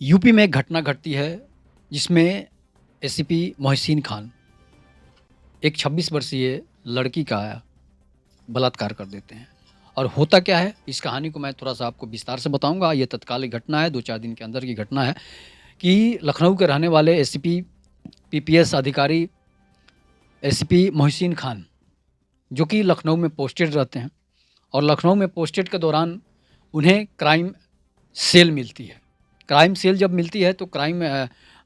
UP में एक घटना घटती है जिसमें एसीपी मोहसिन खान एक 26 वर्षीय लड़की का बलात्कार कर देते हैं। और होता क्या है, इस कहानी को मैं थोड़ा-सा आपको विस्तार से बताऊँगा। ये तत्कालिक घटना है, 2-4 दिन के अंदर की घटना है कि लखनऊ के रहने वाले एसीपी पीपीएस अधिकारी एसीपी मोहसिन खान, जो कि लखनऊ में पोस्टेड रहते हैं और लखनऊ में पोस्टेड के दौरान उन्हें क्राइम सेल मिलती है। क्राइम सेल जब मिलती है तो क्राइम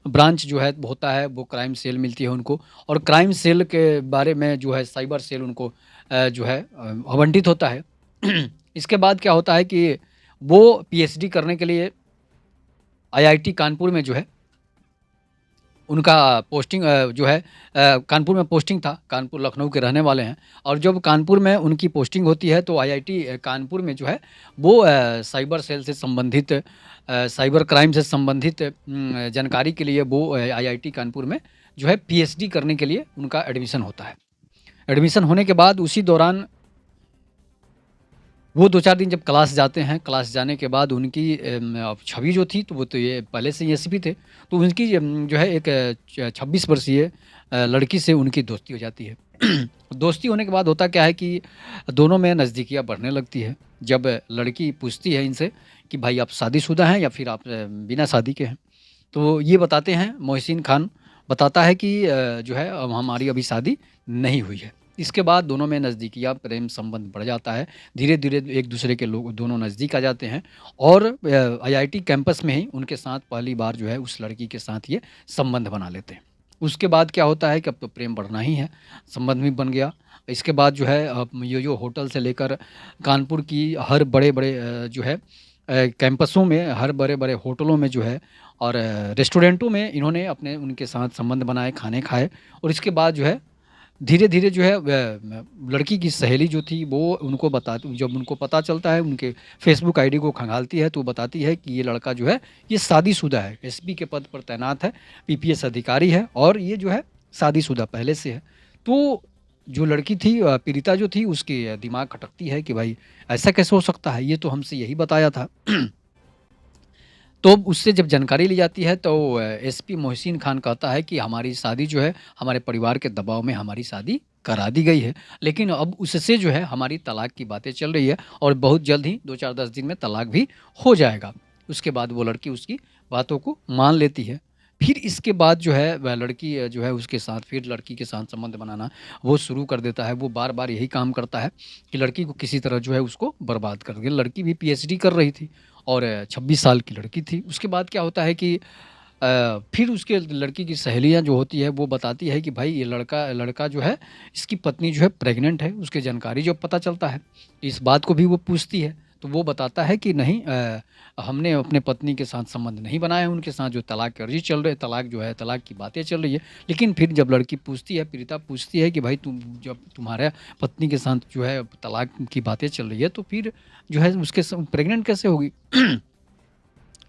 ब्रांच जो है होता है, वो क्राइम सेल मिलती है उनको और क्राइम सेल के बारे में जो है साइबर सेल उनको जो है आवंटित होता है। इसके बाद क्या होता है कि वो पीएचडी करने के लिए आईआईटी कानपुर में जो है उनका पोस्टिंग जो है कानपुर में पोस्टिंग था। कानपुर लखनऊ के रहने वाले हैं और जब कानपुर में उनकी पोस्टिंग होती है तो आईआईटी कानपुर में जो है वो साइबर सेल से संबंधित साइबर क्राइम से संबंधित जानकारी के लिए वो आईआईटी कानपुर में जो है पीएचडी करने के लिए उनका एडमिशन होता है। एडमिशन होने के बाद उसी दौरान वो 2-4 दिन जब क्लास जाते हैं, क्लास जाने के बाद उनकी छवि जो थी तो वो तो ये पहले से ही एसीपी थे, तो उनकी जो है एक 26 वर्षीय लड़की से उनकी दोस्ती हो जाती है। दोस्ती होने के बाद होता क्या है कि दोनों में नज़दीकियाँ बढ़ने लगती है। जब लड़की पूछती है इनसे कि भाई आप शादीशुदा हैं या फिर आप बिना शादी के हैं? तो ये बताते हैं, मोहसिन खान बताता है कि जो है अब हमारी अभी शादी नहीं हुई है। इसके बाद दोनों में नज़दीकियाँ, प्रेम संबंध बढ़ जाता है। धीरे-धीरे एक-दूसरे के लोग दोनों नज़दीक आ जाते हैं और आईआईटी कैंपस में ही उनके साथ पहली बार जो है उस लड़की के साथ ये संबंध बना लेते हैं। उसके बाद क्या होता है कि अब तो प्रेम बढ़ना ही है, संबंध भी बन गया। इसके बाद जो है ये जो होटल से लेकर कानपुर की हर बड़े-बड़े जो है कैंपसों में, हर बड़े-बड़े होटलों में जो है और रेस्टोरेंटों में इन्होंने अपने उनके साथ संबंध बनाए, खाने खाए और इसके बाद जो है धीरे-धीरे जो है लड़की की सहेली जो थी वो उनको जब उनको पता चलता है, उनके फ़ेसबुक आईडी को खंगालती है तो वो बताती है कि ये लड़का जो है ये शादीशुदा है, एसपी के पद पर तैनात है, पीपीएस अधिकारी है और ये जो है शादीशुदा पहले से है। तो जो लड़की थी पीड़िता जो थी उसके दिमाग खटकती है कि भाई ऐसा कैसे हो सकता है? ये तो हमसे यही बताया था। तो उससे जब जानकारी ली जाती है तो एसपी मोहसिन खान कहता है कि हमारी शादी जो है हमारे परिवार के दबाव में हमारी शादी करा दी गई है। लेकिन अब उससे जो है हमारी तलाक की बातें चल रही है और बहुत जल्द ही 2-4-10 दिन में तलाक भी हो जाएगा। उसके बाद वो लड़की उसकी बातों को मान लेती है। फिर इसके बाद जो है वह लड़की जो है उसके साथ फिर लड़की के साथ संबंध बनाना वो शुरू कर देता है। वो बार-बार यही काम करता है कि लड़की को किसी तरह जो है उसको बर्बाद कर दे। लड़की भी पीएचडी कर रही थी और 26 साल की लड़की थी। उसके बाद क्या होता है कि फिर उसके लड़की की सहेलियाँ जो होती है वो बताती है कि भाई ये लड़का लड़का जो है इसकी पत्नी जो है प्रेग्नेंट है। उसकी जानकारी जब पता चलता है, इस बात को भी वो पूछती है। तो वो बताता है कि नहीं हमने अपने पत्नी के साथ संबंध नहीं बनाए हैं, उनके साथ जो तलाक की अर्ज़ी चल रही है, तलाक जो है तलाक की बातें चल रही है। लेकिन फिर जब लड़की पूछती है, पीड़िता पूछती है कि भाई तुम जब तुम्हारे पत्नी के साथ जो है तलाक की बातें चल रही है तो फिर जो है उसके प्रेग्नेंट कैसे होगी?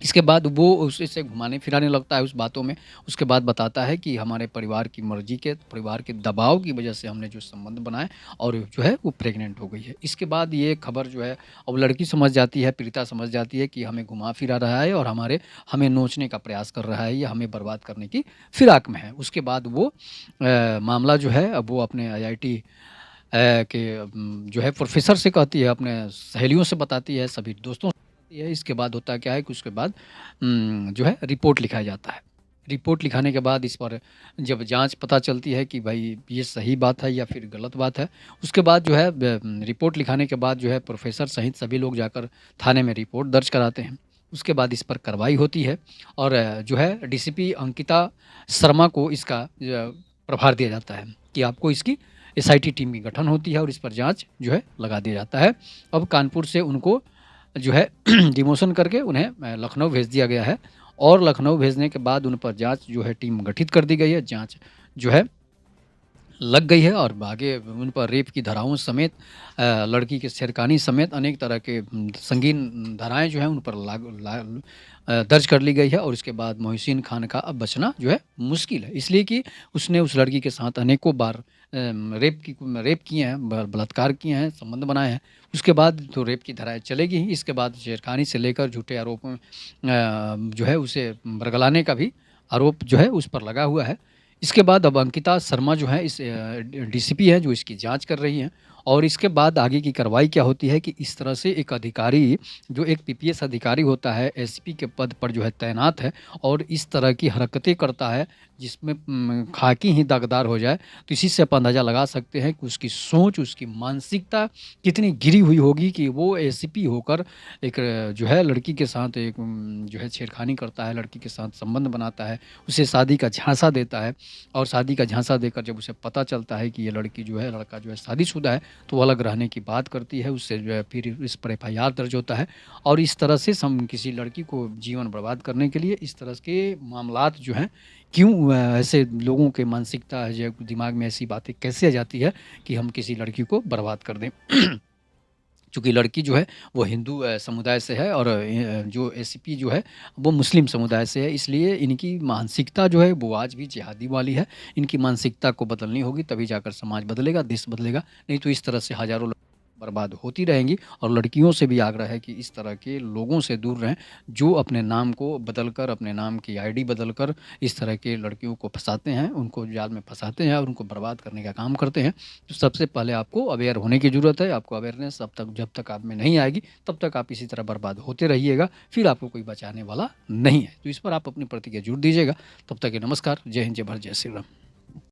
इसके बाद वो उसे से घुमाने-फिराने लगता है उस बातों में। उसके बाद बताता है कि हमारे परिवार की मर्ज़ी के, परिवार के दबाव की वज़ह से हमने जो संबंध बनाए और जो है वो प्रेग्नेंट हो गई है। इसके बाद ये खबर जो है अब लड़की समझ जाती है, पीड़िता समझ जाती है कि हमें घुमा-फिरा रहा है और हमें नोचने का प्रयास कर रहा है, या हमें बर्बाद करने की फ़िराक में है। उसके बाद वो मामला जो है अब वो अपने आईआईटी के जो है प्रोफ़ेसर से कहती है, अपने सहेलियों से बताती है, सभी दोस्तों से बताती है। इसके बाद होता क्या है कि उसके बाद जो है रिपोर्ट लिखाया जाता है। रिपोर्ट लिखाने के बाद इस पर जब जाँच पता चलती है कि भाई ये सही बात है या फिर गलत बात है, उसके बाद जो है रिपोर्ट लिखाने के बाद जो है प्रोफ़ेसर सहित सभी लोग जाकर थाने में रिपोर्ट दर्ज कराते हैं। उसके बाद इस पर कार्रवाई होती है और जो है डीसीपी अंकिता शर्मा को इसका प्रभार दिया जाता है कि आपको इसकी एसआईटी टीम की गठन होती है और इस पर जाँच जो है लगा दिया जाता है। अब कानपुर से उनको जो है डिमोशन करके उन्हें लखनऊ भेज दिया गया है और लखनऊ भेजने के बाद उन पर जाँच जो है टीम गठित कर दी गई है। जाँच जो है लग गई है और आगे उन पर रेप की धाराओं समेत लड़की के छेड़खानी समेत अनेक तरह के संगीन धाराएँ जो हैं उन पर दर्ज कर ली गई है और उसके बाद मोहसिन खान का अब बचना जो है मुश्किल है। इसलिए कि उसने उस लड़की के साथ अनेकों बार रेप किए हैं, बलात्कार किए हैं, संबंध बनाए हैं। उसके बाद तो रेप की धाराएँ चलेगी ही, इसके बाद छेड़खानी से लेकर झूठे आरोपों जो है उसे बरगलाने का भी आरोप जो है उस पर लगा हुआ है। इसके बाद अब अंकिता शर्मा जो है इस डीसीपी हैं जो इसकी जाँच कर रही हैं और इसके बाद आगे की कार्रवाई क्या होती है कि इस तरह से एक अधिकारी जो एक पीपीएस अधिकारी होता है, एसपी के पद पर जो है तैनात है और इस तरह की हरकतें करता है जिसमें खाकी ही दागदार हो जाए, तो इसी से आप अंदाज़ा लगा सकते हैं कि उसकी सोच, उसकी मानसिकता कितनी गिरी हुई होगी कि वो एसीपी होकर एक जो है लड़की के साथ एक जो है छेड़खानी करता है, लड़की के साथ संबंध बनाता है, उसे शादी का झांसा देता है और शादी का झांसा देकर जब उसे पता चलता है कि ये लड़की जो है लड़का जो है शादीशुदा है, तो वो अलग रहने की बात करती है, उससे जो है फिर इस पर एफआईआर दर्ज होता है और इस तरह से किसी लड़की को जीवन बर्बाद करने के लिए इस तरह के मामलात जो हैं क्यों ऐसे लोगों के मानसिकता है जो दिमाग में ऐसी बातें कैसे आ जाती है कि हम किसी लड़की को बर्बाद कर दें। चूँकि लड़की जो है वो हिंदू समुदाय से है और जो एसीपी जो है वो मुस्लिम समुदाय से है, इसलिए इनकी मानसिकता जो है वो आज भी जिहादी वाली है। इनकी मानसिकता को बदलनी होगी तभी जाकर समाज बदलेगा, देश बदलेगा, नहीं तो इस तरह से हज़ारों बर्बाद होती रहेंगी और लड़कियों से भी आग्रह है कि इस तरह के लोगों से दूर रहें, जो अपने नाम को बदलकर, अपने नाम की आईडी बदलकर इस तरह के लड़कियों को फँसाते हैं, उनको जाल में फँसाते हैं और उनको बर्बाद करने का काम करते हैं। तो सबसे पहले आपको अवेयर होने की ज़रूरत है, आपको अवेयरनेस जब तक आप में नहीं आएगी, तब तक आप इसी तरह बर्बाद होते रहिएगा, फिर आपको कोई बचाने वाला नहीं है। तो इस पर आप अपनी प्रतिक्रिया ज़रूर दीजिएगा। तब तक के नमस्कार, जय हिंद, जय भारत, जय श्री राम।